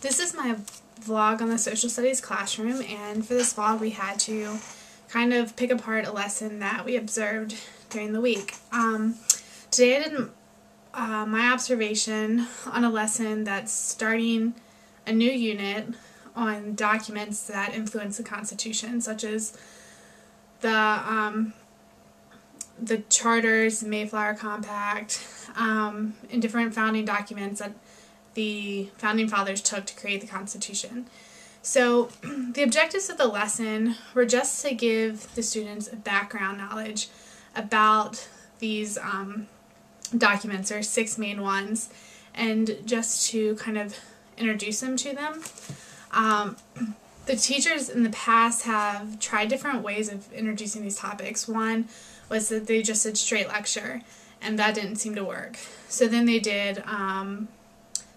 This is my vlog on the social studies classroom, and for this vlog we had to kind of pick apart a lesson that we observed during the week. Today I did my observation on a lesson that's starting a new unit on documents that influence the Constitution, such as the charters, the Mayflower Compact, and different founding documents that the Founding Fathers took to create the Constitution. So the objectives of the lesson were just to give the students a background knowledge about these documents. There are 6 main ones, and just to kind of introduce them to them. The teachers in the past have tried different ways of introducing these topics. One was that they just did straight lecture, and that didn't seem to work. So then they did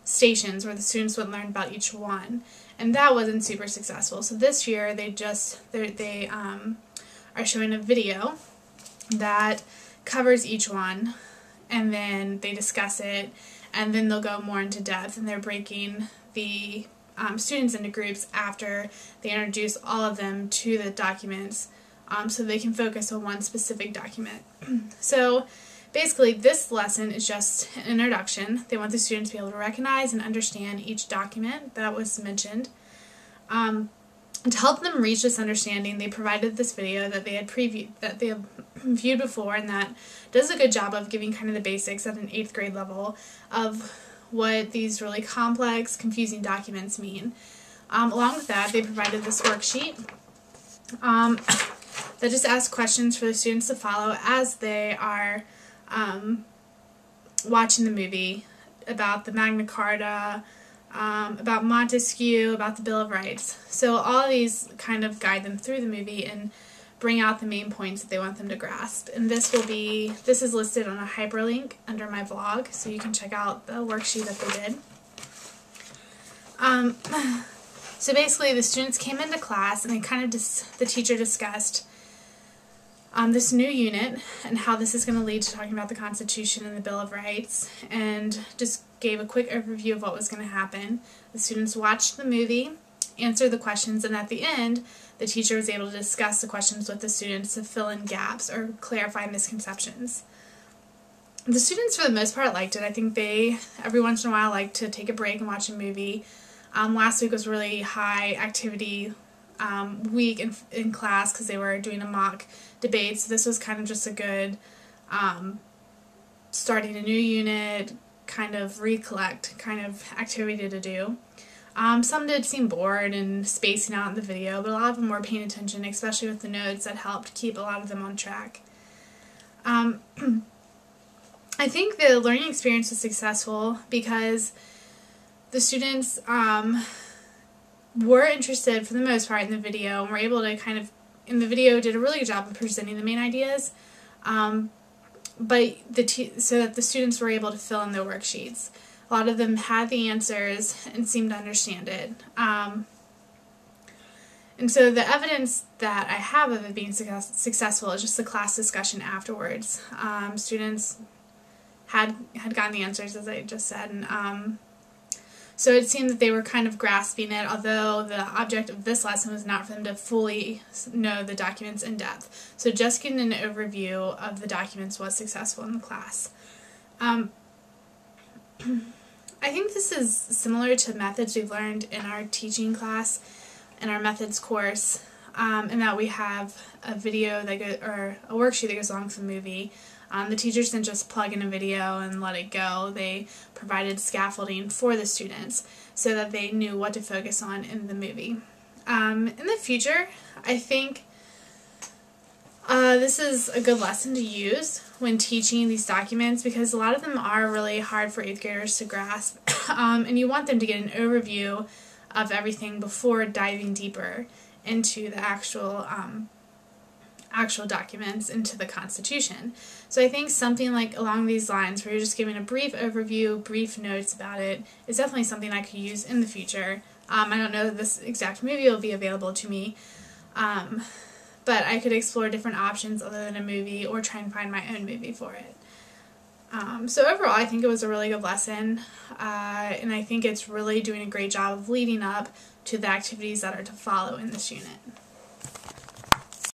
stations where the students would learn about each one, and that wasn't super successful. So this year they are showing a video that covers each one, and then they discuss it, and then they'll go more into depth, and they're breaking the students into groups after they introduce all of them to the documents, so they can focus on one specific document. So basically this lesson is just an introduction. They want the students to be able to recognize and understand each document that was mentioned. To help them reach this understanding, they provided this video that they had viewed before, and that does a good job of giving kind of the basics at an 8th grade level of what these really complex, confusing documents mean. Along with that, they provided this worksheet that just asks questions for the students to follow as they are watching the movie about the Magna Carta, about Montesquieu, about the Bill of Rights. So all of these kind of guide them through the movie and bring out the main points that they want them to grasp. And this is listed on a hyperlink under my blog, so you can check out the worksheet that they did. So basically the students came into class, and the teacher discussed this new unit and how this is going to lead to talking about the Constitution and the Bill of Rights, and just gave a quick overview of what was going to happen. The students watched the movie, answered the questions, and at the end the teacher was able to discuss the questions with the students to fill in gaps or clarify misconceptions. The students for the most part liked it. I think they every once in a while like to take a break and watch a movie. Last week was really high activity week in class because they were doing a mock debate, so this was kind of just a good starting a new unit, kind of recollect kind of activity to do. Some did seem bored and spacing out in the video, but a lot of them were paying attention, especially with the notes that helped keep a lot of them on track. I think the learning experience was successful because the students were interested for the most part in the video, and were able to in the video did a really good job of presenting the main ideas, so that the students were able to fill in their worksheets. A lot of them had the answers and seemed to understand it. And so the evidence that I have of it being successful is just the class discussion afterwards. Students had gotten the answers, as I just said, and so it seemed that they were kind of grasping it, although the object of this lesson was not for them to fully know the documents in depth. So just getting an overview of the documents was successful in the class. I think this is similar to methods we've learned in our teaching class, in our methods course, in that we have a video or a worksheet that goes along with the movie. The teachers didn't just plug in a video and let it go. They provided scaffolding for the students so that they knew what to focus on in the movie. In the future, I think this is a good lesson to use when teaching these documents, because a lot of them are really hard for 8th graders to grasp, and you want them to get an overview of everything before diving deeper into the actual documents, into the Constitution. So I think something like along these lines, where you're just giving a brief overview, brief notes about it, is definitely something I could use in the future. I don't know that this exact movie will be available to me, but I could explore different options other than a movie, or try and find my own movie for it. So overall, I think it was a really good lesson, and I think it's really doing a great job of leading up to the activities that are to follow in this unit.